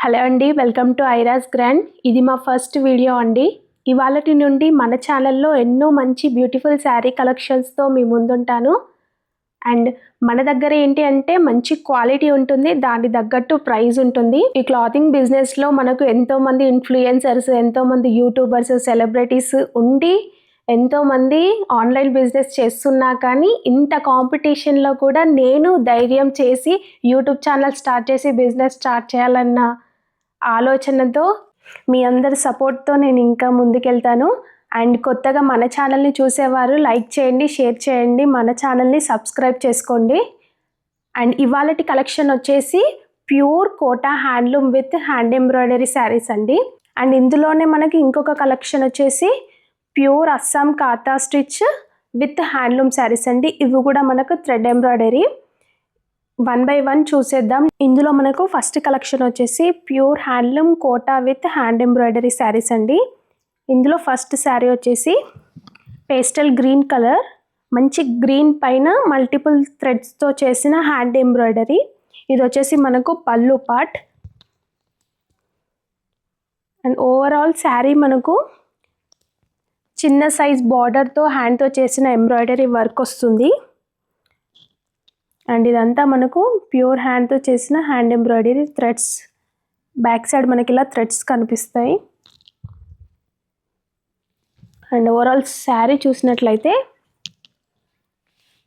Hello అండి, welcome to ఐరాస్ grand. ఇది మా ఫస్ట్ వీడియో అండి. ఇవాళటి నుండి మన ఛానల్లో ఎన్నో మంచి బ్యూటిఫుల్ శారీ కలెక్షన్స్తో మీ ముందుంటాను. అండ్ మన దగ్గర ఏంటి అంటే మంచి క్వాలిటీ ఉంటుంది, దానికి తగ్గట్టు ప్రైస్ ఉంటుంది. ఈ క్లాతింగ్ బిజినెస్లో మనకు ఎంతోమంది ఇన్ఫ్లుయెన్సర్స్, ఎంతోమంది యూట్యూబర్స్, సెలబ్రిటీస్ ఉండి ఎంతోమంది ఆన్లైన్ బిజినెస్ చేస్తున్నా కానీ ఇంత కాంపిటీషన్లో కూడా నేను ధైర్యం చేసి యూట్యూబ్ ఛానల్ స్టార్ట్ చేసి బిజినెస్ స్టార్ట్ చేయాలన్న ఆలోచనతో మీ అందరి సపోర్ట్తో నేను ఇంకా ముందుకెళ్తాను. అండ్ కొత్తగా మన ఛానల్ని చూసేవారు లైక్ చేయండి, షేర్ చేయండి, మన ఛానల్ని సబ్స్క్రైబ్ చేసుకోండి. అండ్ ఇవాళటి కలెక్షన్ వచ్చేసి pure Kota handloom with hand embroidery saris అండి. అండ్ ఇందులోనే మనకి ఇంకొక కలెక్షన్ వచ్చేసి ప్యూర్ అస్సాం కాతా స్టిచ్ విత్ హ్యాండ్లూమ్ శారీస్ అండి. ఇవి కూడా మనకు థ్రెడ్ ఎంబ్రాయిడరీ. 1 by 1 చూసేద్దాం. ఇందులో మనకు ఫస్ట్ కలెక్షన్ వచ్చేసి pure handloom Kota with hand embroidery saris అండి. ఇందులో ఫస్ట్ శారీ వచ్చేసి పేస్టల్ గ్రీన్ కలర్, మంచి గ్రీన్ పైన మల్టిపుల్ థ్రెడ్స్తో చేసిన హ్యాండ్ ఎంబ్రాయిడరీ. ఇది వచ్చేసి మనకు పళ్ళు పార్ట్. అండ్ ఓవరాల్ శారీ మనకు చిన్న సైజ్ బార్డర్తో హ్యాండ్తో చేసిన ఎంబ్రాయిడరీ వర్క్ వస్తుంది. అండ్ ఇదంతా మనకు ప్యూర్ హ్యాండ్తో చేసిన hand embroidery threads. Back side మనకి ఇలా థ్రెడ్స్ కనిపిస్తాయి. అండ్ ఓవరాల్ శారీ చూసినట్లయితే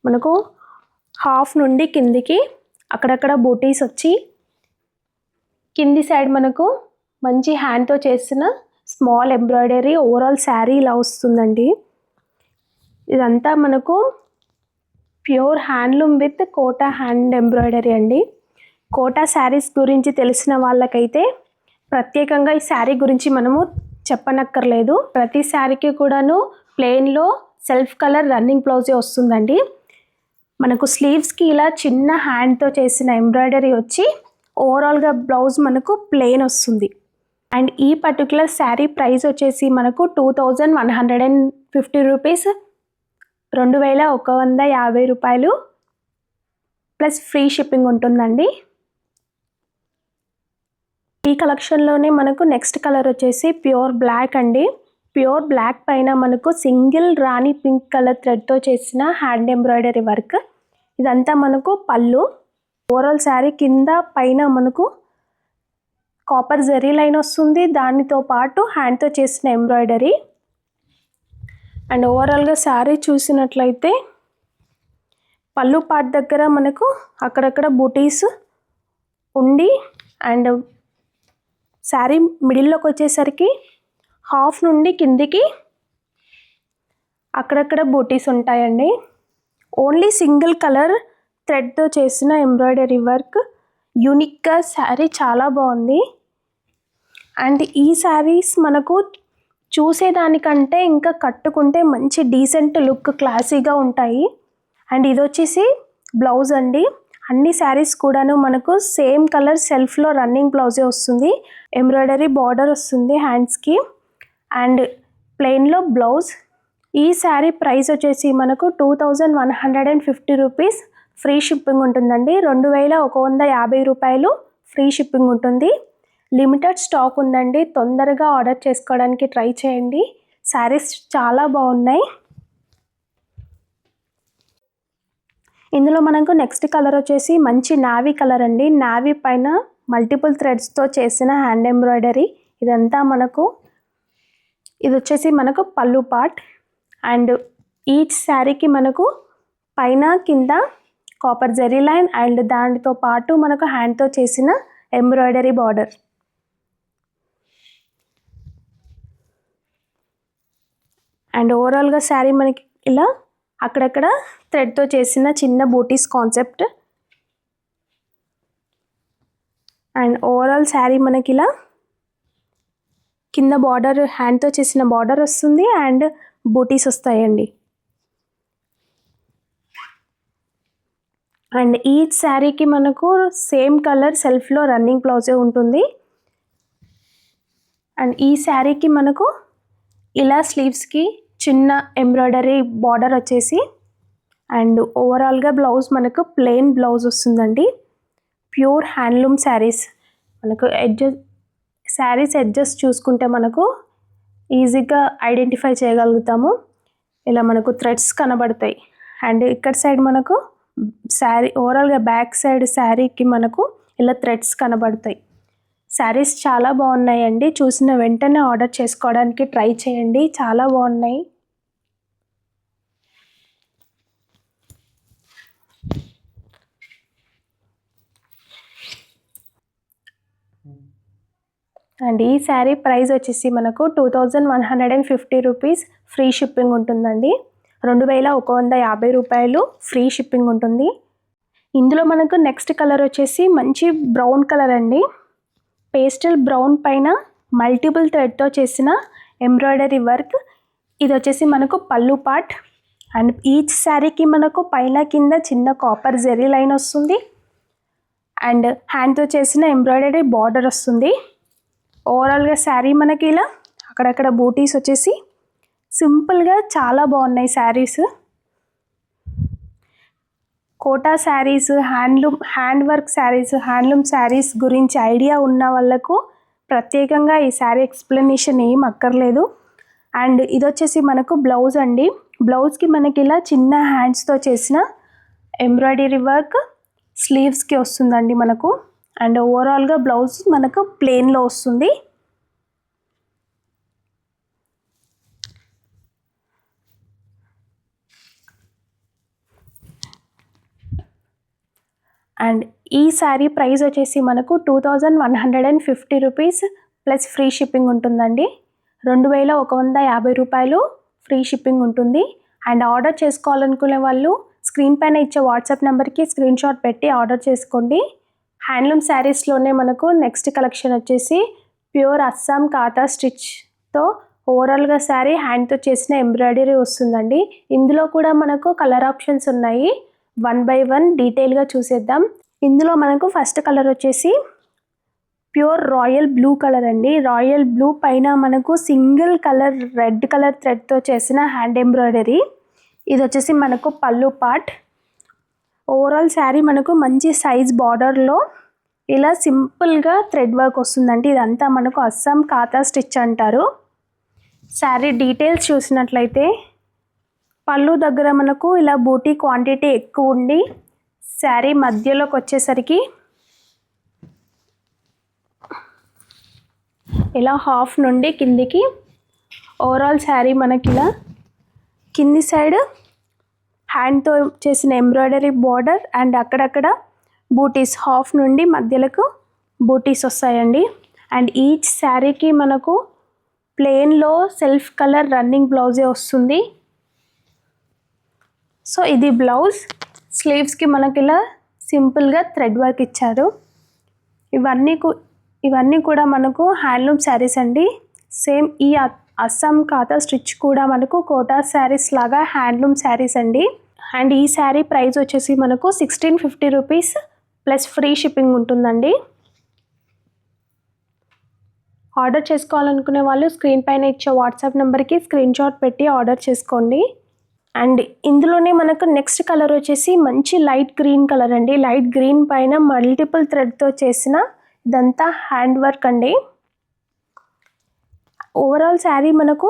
మనకు హాఫ్ నుండి కిందికి అక్కడక్కడ బూటీస్ వచ్చి కింది సైడ్ మనకు మంచి హ్యాండ్తో చేసిన స్మాల్ ఎంబ్రాయిడరీ. ఓవరాల్ శారీ ఇలా వస్తుందండి. ఇదంతా మనకు pure handloom with Kota hand embroidery అండి. కోటా శారీస్ గురించి తెలిసిన వాళ్ళకైతే ప్రత్యేకంగా ఈ శారీ గురించి మనము చెప్పనక్కర్లేదు. ప్రతి శారీకి కూడాను ప్లెయిన్లో సెల్ఫ్ కలర్ రన్నింగ్ బ్లౌజే వస్తుందండి. మనకు స్లీవ్స్కి ఇలా చిన్న హ్యాండ్తో చేసిన ఎంబ్రాయిడరీ వచ్చి ఓవరాల్గా బ్లౌజ్ మనకు ప్లెయిన్ వస్తుంది. అండ్ ఈ పర్టికులర్ శారీ ప్రైస్ వచ్చేసి మనకు 2150 రూపీస్, 2150 రూపాయలు ప్లస్ ఫ్రీ షిప్పింగ్ ఉంటుందండి. ఈ కలెక్షన్లోనే మనకు నెక్స్ట్ కలర్ వచ్చేసి ప్యూర్ బ్లాక్ అండి. ప్యూర్ బ్లాక్ పైన మనకు సింగిల్ రాణి పింక్ కలర్ థ్రెడ్తో చేసిన హ్యాండ్ ఎంబ్రాయిడరీ వర్క్. ఇదంతా మనకు పళ్ళు. ఓవరాల్ శారీ కింద పైన మనకు కాపర్ జరీ లైన్ వస్తుంది, దానితో పాటు హ్యాండ్తో చేసిన ఎంబ్రాయిడరీ. అండ్ ఓవరాల్గా శారీ చూసినట్లయితే పళ్ళు పార్ట్ దగ్గర మనకు అక్కడక్కడ బూటీస్ ఉండి అండ్ శారీ మిడిల్లోకి వచ్చేసరికి హాఫ్ నుండి కిందికి అక్కడక్కడ బూటీస్ ఉంటాయండి. ఓన్లీ సింగిల్ కలర్ థ్రెడ్తో చేసిన ఎంబ్రాయిడరీ వర్క్. యూనిక్గా శారీ చాలా బాగుంది. అండ్ ఈ శారీస్ మనకు చూసేదానికంటే ఇంకా కట్టుకుంటే మంచి డీసెంట్ లుక్, క్లాసీగా ఉంటాయి. అండ్ ఇది వచ్చేసి బ్లౌజ్ అండి. అన్ని శారీస్ కూడాను మనకు సేమ్ కలర్ సెల్ఫ్లో రన్నింగ్ బ్లౌజే వస్తుంది. ఎంబ్రాయిడరీ బార్డర్ వస్తుంది హ్యాండ్స్కి అండ్ ప్లెయిన్లో బ్లౌజ్. ఈ శారీ ప్రైస్ వచ్చేసి మనకు 2150 రూపీస్, ఫ్రీ షిప్పింగ్ ఉంటుందండి. 2150 రూపాయలు ఫ్రీ షిప్పింగ్ ఉంటుంది. లిమిటెడ్ స్టాక్ ఉందండి, తొందరగా ఆర్డర్ చేసుకోవడానికి ట్రై చేయండి. శారీస్ చాలా బాగున్నాయి. ఇందులో మనకు నెక్స్ట్ కలర్ వచ్చేసి మంచి నావీ కలర్ అండి. నావీ పైన మల్టిపుల్ థ్రెడ్స్తో చేసిన హ్యాండ్ ఎంబ్రాయిడరీ. ఇదంతా మనకు ఇది వచ్చేసి మనకు పళ్ళు పార్ట్. అండ్ ఈచ్ శారీకి మనకు పైన కింద కాపర్ జరీ లైన్ అండ్ దానితో పాటు మనకు హ్యాండ్తో చేసిన ఎంబ్రాయిడరీ బార్డర్. అండ్ ఓవరాల్గా శారీ మనకి ఇలా అక్కడక్కడ థ్రెడ్తో చేసిన చిన్న బూటీస్ కాన్సెప్ట్. అండ్ ఓవరాల్ శారీ మనకి ఇలా కింద బార్డర్ హ్యాండ్తో చేసిన బార్డర్ వస్తుంది అండ్ బూటీస్ వస్తాయండి. అండ్ ఈ శారీకి మనకు సేమ్ కలర్ సెల్ఫ్లో రన్నింగ్ బ్లౌజే ఉంటుంది. అండ్ ఈ శారీకి మనకు ఇలా స్లీవ్స్కి చిన్న ఎంబ్రాయిడరీ బార్డర్ వచ్చేసి అండ్ ఓవరాల్గా బ్లౌజ్ మనకు ప్లెయిన్ బ్లౌజ్ వస్తుందండి. Pure handloom saris. మనకు శారీస్ ఎడ్జెస్ చూసుకుంటే మనకు ఈజీగా ఐడెంటిఫై చేయగలుగుతాము. ఇలా మనకు థ్రెడ్స్ కనబడతాయి. అండ్ ఇక్కడ సైడ్ మనకు శారీ ఓవరాల్గా బ్యాక్ సైడ్ శారీకి మనకు ఇలా థ్రెడ్స్ కనబడతాయి. శారీస్ చాలా బాగున్నాయండి. చూసిన వెంటనే ఆర్డర్ చేసుకోవడానికి ట్రై చేయండి, చాలా బాగున్నాయి. అండ్ ఈ శారీ ప్రైస్ వచ్చేసి మనకు 2150 రూపీస్, ఫ్రీ షిప్పింగ్ ఉంటుందండి. 2150 రూపాయలు ఫ్రీ షిప్పింగ్ ఉంటుంది. ఇందులో మనకు నెక్స్ట్ కలర్ వచ్చేసి మంచి బ్రౌన్ కలర్ అండి. పేస్టల్ బ్రౌన్ పైన మల్టిపుల్ థ్రెడ్తో చేసిన ఎంబ్రాయిడరీ వర్క్. ఇది వచ్చేసి మనకు పళ్ళు పార్ట్. అండ్ ఈచ్ శారీకి మనకు పైన కింద చిన్న కాపర్ జెరీ లైన్ వస్తుంది. అండ్ హ్యాండ్తో చేసిన ఎంబ్రాయిడరీ బార్డర్ వస్తుంది. ఓవరాల్గా శారీ మనకి ఇలా అక్కడక్కడ బూటీస్ వచ్చేసి సింపుల్గా చాలా బాగున్నాయి saris. Kota saris, hand work saris, handloom saris గురించి ఐడియా ఉన్న వాళ్ళకు ప్రత్యేకంగా ఈ శారీ ఎక్స్ప్లెనేషన్ ఏం అక్కర్లేదు. అండ్ ఇది వచ్చేసి మనకు బ్లౌజ్ అండి. బ్లౌజ్కి మనకి ఇలా చిన్న హ్యాండ్స్తో చేసిన ఎంబ్రాయిడరీ వర్క్ స్లీవ్స్కి వస్తుందండి మనకు. అండ్ ఓవరాల్గా బ్లౌజ్ మనకు ప్లెయిన్లో వస్తుంది. అండ్ ఈ శారీ ప్రైస్ వచ్చేసి మనకు 2150 రూపీస్ ప్లస్ ఫ్రీ షిప్పింగ్ ఉంటుందండి. 2150 రూపాయలు ఫ్రీ షిప్పింగ్ ఉంటుంది. అండ్ ఆర్డర్ చేసుకోవాలనుకునే వాళ్ళు స్క్రీన్ పైన ఇచ్చే వాట్సాప్ నెంబర్కి స్క్రీన్ షాట్ పెట్టి ఆర్డర్ చేసుకోండి. హ్యాండ్లూమ్ శారీస్లోనే మనకు నెక్స్ట్ కలెక్షన్ వచ్చేసి ప్యూర్ అస్సాం కాతా స్టిచ్తో ఓవరాల్గా శారీ హ్యాండ్తో చేసిన ఎంబ్రాయిడరీ వస్తుందండి. ఇందులో కూడా మనకు కలర్ ఆప్షన్స్ ఉన్నాయి. 1 by 1 డీటెయిల్గా చూసేద్దాం. ఇందులో మనకు ఫస్ట్ కలర్ వచ్చేసి ప్యూర్ రాయల్ బ్లూ కలర్ అండి. రాయల్ బ్లూ పైన మనకు సింగిల్ కలర్ రెడ్ కలర్ థ్రెడ్తో చేసిన హ్యాండ్ ఎంబ్రాయిడరీ. ఇది వచ్చేసి మనకు పళ్ళు పార్ట్. ఓవరాల్ శారీ మనకు మంచి సైజ్ బార్డర్లో ఇలా సింపుల్గా థ్రెడ్ వర్క్ వస్తుందండి. ఇదంతా మనకు అస్సాం కాతా స్టిచ్ అంటారు. శారీ డీటెయిల్స్ చూసినట్లయితే పళ్ళు దగ్గర మనకు ఇలా బూటీ క్వాంటిటీ ఎక్కువ ఉండి శారీ మధ్యలోకి వచ్చేసరికి ఇలా హాఫ్ నుండి కిందికి ఓవరాల్ శారీ మనకి ఇలా కింది సైడ్ హ్యాండ్తో చేసిన ఎంబ్రాయిడరీ బార్డర్ అండ్ అక్కడక్కడ బూటీస్ హాఫ్ నుండి మధ్యలకు బూటీస్ వస్తాయండి. అండ్ ఈచ్ శారీకి మనకు ప్లెయిన్లో సెల్ఫ్ కలర్ రన్నింగ్ బ్లౌజే వస్తుంది. సో ఇది బ్లౌజ్. స్లీవ్స్కి మనకి ఇలా సింపుల్గా థ్రెడ్ వర్క్ ఇచ్చారు. ఇవన్నీ కూడా మనకు హ్యాండ్లూమ్ శారీస్ అండి. సేమ్ ఈ అస్సాం కాతా స్టిచ్ కూడా మనకు కోటా శారీస్ లాగా హ్యాండ్లూమ్ శారీస్ అండి. అండ్ ఈ శారీ ప్రైస్ వచ్చేసి మనకు 1650 రూపీస్ ప్లస్ ఫ్రీ షిప్పింగ్ ఉంటుందండి. ఆర్డర్ చేసుకోవాలనుకునే వాళ్ళు స్క్రీన్ పైన ఇచ్చే వాట్సాప్ నెంబర్కి స్క్రీన్ షాట్ పెట్టి ఆర్డర్ చేసుకోండి. అండ్ ఇందులోనే మనకు నెక్స్ట్ కలర్ వచ్చేసి మంచి లైట్ గ్రీన్ కలర్ అండి. లైట్ గ్రీన్ పైన మల్టిపుల్ థ్రెడ్తో చేసిన ఇదంతా హ్యాండ్ వర్క్ అండి. ఓవరాల్ శారీ మనకు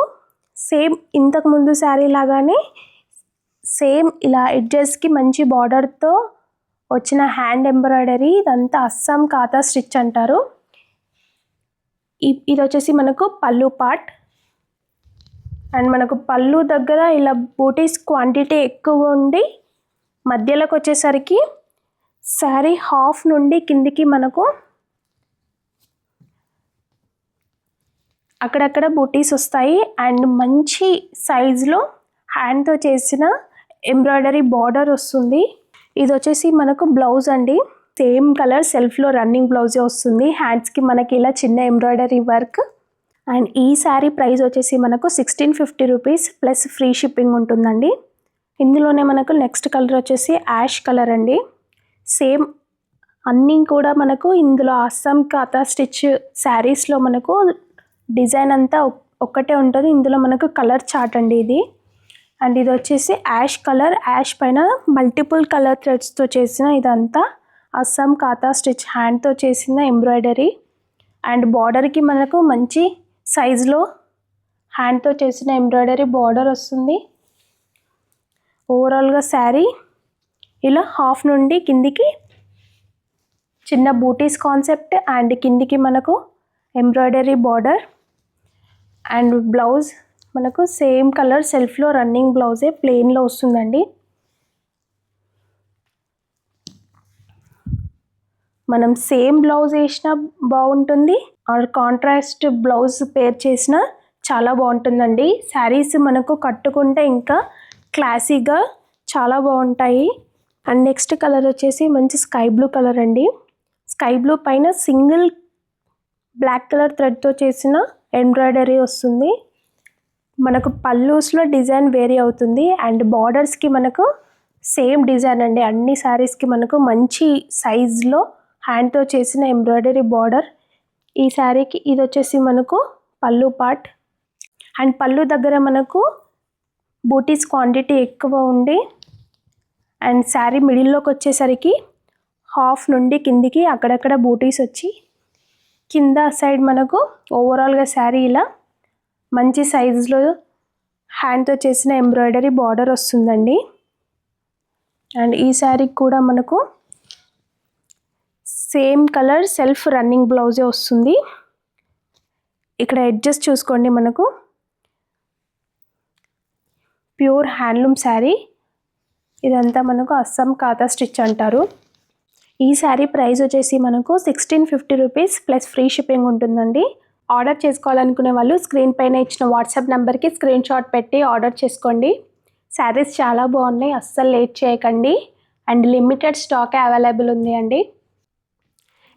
సేమ్ ఇంతకుముందు శారీ లాగానే సేమ్ ఇలా ఎడ్జెస్కి మంచి బార్డర్తో వచ్చిన హ్యాండ్ ఎంబ్రాయిడరీ. ఇదంతా అస్సాం కాతా స్టిచ్ అంటారు. ఇది వచ్చేసి మనకు పళ్ళు పార్ట్. అండ్ మనకు పళ్ళు దగ్గర ఇలా బూటీస్ క్వాంటిటీ ఎక్కువ ఉండి మధ్యలోకి వచ్చేసరికి శారీ హాఫ్ నుండి కిందికి మనకు అక్కడక్కడ బూటీస్ వస్తాయి. అండ్ మంచి సైజులో హ్యాండ్తో చేసిన ఎంబ్రాయిడరీ బార్డర్ వస్తుంది. ఇది వచ్చేసి మనకు బ్లౌజ్ అండి. సేమ్ కలర్ సెల్ఫ్లో రన్నింగ్ బ్లౌజే వస్తుంది. హ్యాండ్స్కి మనకి ఇలా చిన్న ఎంబ్రాయిడరీ వర్క్. అండ్ ఈ శారీ ప్రైస్ వచ్చేసి మనకు 1650 రూపీస్ ప్లస్ ఫ్రీ షిప్పింగ్ ఉంటుందండి. ఇందులోనే మనకు నెక్స్ట్ కలర్ వచ్చేసి యాష్ కలర్ అండి. సేమ్ అన్నీ కూడా మనకు ఇందులో అస్సాం కాతా స్టిచ్ శారీస్లో మనకు డిజైన్ అంతా ఒక్కటే ఉంటుంది. ఇందులో మనకు కలర్ చార్ట్ అండి ఇది. అండ్ ఇది వచ్చేసి యాష్ కలర్. యాష్ పైన మల్టిపుల్ కలర్ థ్రెడ్స్తో చేసిన ఇదంతా అస్సాం కాతా స్టిచ్ హ్యాండ్తో చేసిన ఎంబ్రాయిడరీ. అండ్ బార్డర్కి మనకు మంచి సైజులో హ్యాండ్తో చేసిన ఎంబ్రాయిడరీ బార్డర్ వస్తుంది. ఓవరాల్గా శారీ ఇలా హాఫ్ నుండి కిందికి చిన్న బూటీస్ కాన్సెప్ట్ అండ్ కిందికి మనకు ఎంబ్రాయిడరీ బార్డర్. అండ్ బ్లౌజ్ మనకు సేమ్ కలర్ సెల్ఫ్లో రన్నింగ్ బ్లౌజే ప్లెయిన్లో వస్తుందండి. మనం సేమ్ బ్లౌజ్ వేసినా బాగుంటుంది ఆర్ కాంట్రాస్ట్ బ్లౌజ్ పేర్ చేసినా చాలా బాగుంటుందండి. శారీస్ మనకు కట్టుకుంటే ఇంకా క్లాసీగా చాలా బాగుంటాయి. అండ్ నెక్స్ట్ కలర్ వచ్చేసి మంచి స్కై బ్లూ కలర్ అండి. స్కై బ్లూ పైన సింగిల్ బ్లాక్ కలర్ థ్రెడ్తో చేసిన ఎంబ్రాయిడరీ వస్తుంది. మనకు పల్లూస్లో డిజైన్ వేరీ అవుతుంది. అండ్ బార్డర్స్కి మనకు సేమ్ డిజైన్ అండి. అన్ని శారీస్కి మనకు మంచి సైజులో హ్యాండ్తో చేసిన ఎంబ్రాయిడరీ బార్డర్. ఈ శారీకి ఇది వచ్చేసి మనకు పళ్ళు పార్ట్. అండ్ పళ్ళు దగ్గర మనకు బూటీస్ క్వాంటిటీ ఎక్కువ ఉండి అండ్ శారీ మిడిల్లోకి వచ్చేసరికి హాఫ్ నుండి కిందికి అక్కడక్కడ బూటీస్ వచ్చి కింద సైడ్ మనకు ఓవరాల్గా శారీ ఇలా మంచి సైజులో హ్యాండ్తో చేసిన ఎంబ్రాయిడరీ బార్డర్ వస్తుందండి. అండ్ ఈ శారీకి కూడా మనకు సేమ్ కలర్ సెల్ఫ్ రన్నింగ్ బ్లౌజే వస్తుంది. ఇక్కడ ఎడ్జెస్ చూసుకోండి, మనకు ప్యూర్ హ్యాండ్లూమ్ శారీ. ఇదంతా మనకు అస్సాం కాతా స్టిచ్ అంటారు. ఈ శారీ ప్రైస్ వచ్చేసి మనకు 1650 రూపీస్ ప్లస్ ఫ్రీ షిప్పింగ్ ఉంటుందండి. ఆర్డర్ చేసుకోవాలనుకునే వాళ్ళు స్క్రీన్ పైన ఇచ్చిన వాట్సాప్ నెంబర్కి స్క్రీన్ షాట్ పెట్టి ఆర్డర్ చేసుకోండి. శారీస్ చాలా బాగున్నాయి, అస్సలు లేట్ చేయకండి. అండ్ లిమిటెడ్ స్టాకే అవైలబుల్ ఉంది అండి.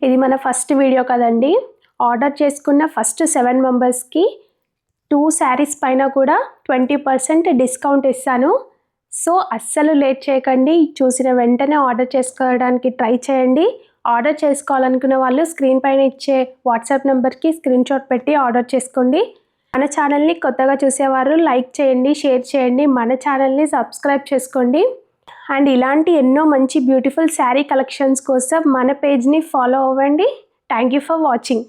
ఇది మన ఫస్ట్ వీడియో కదండి. ఆర్డర్ చేసుకున్న ఫస్ట్ 7 మెంబర్స్కి 2 శారీస్ పైన కూడా 20% డిస్కౌంట్ ఇస్తాను. సో అస్సలు లేట్ చేయకండి, చూసిన వెంటనే ఆర్డర్ చేసుకోవడానికి ట్రై చేయండి. ఆర్డర్ చేసుకోవాలనుకునే వాళ్ళు స్క్రీన్ పైన ఇచ్చే వాట్సాప్ నెంబర్కి స్క్రీన్ షాట్ పెట్టి ఆర్డర్ చేసుకోండి. మన ఛానల్ని కొత్తగా చూసేవారు లైక్ చేయండి, షేర్ చేయండి, మన ఛానల్ని సబ్స్క్రైబ్ చేసుకోండి. అండ్ ఇలాంటి ఎన్నో మంచి బ్యూటిఫుల్ శారీ కలెక్షన్స్ కోసం మన పేజ్ని ఫాలో అవ్వండి. Thank you for watching.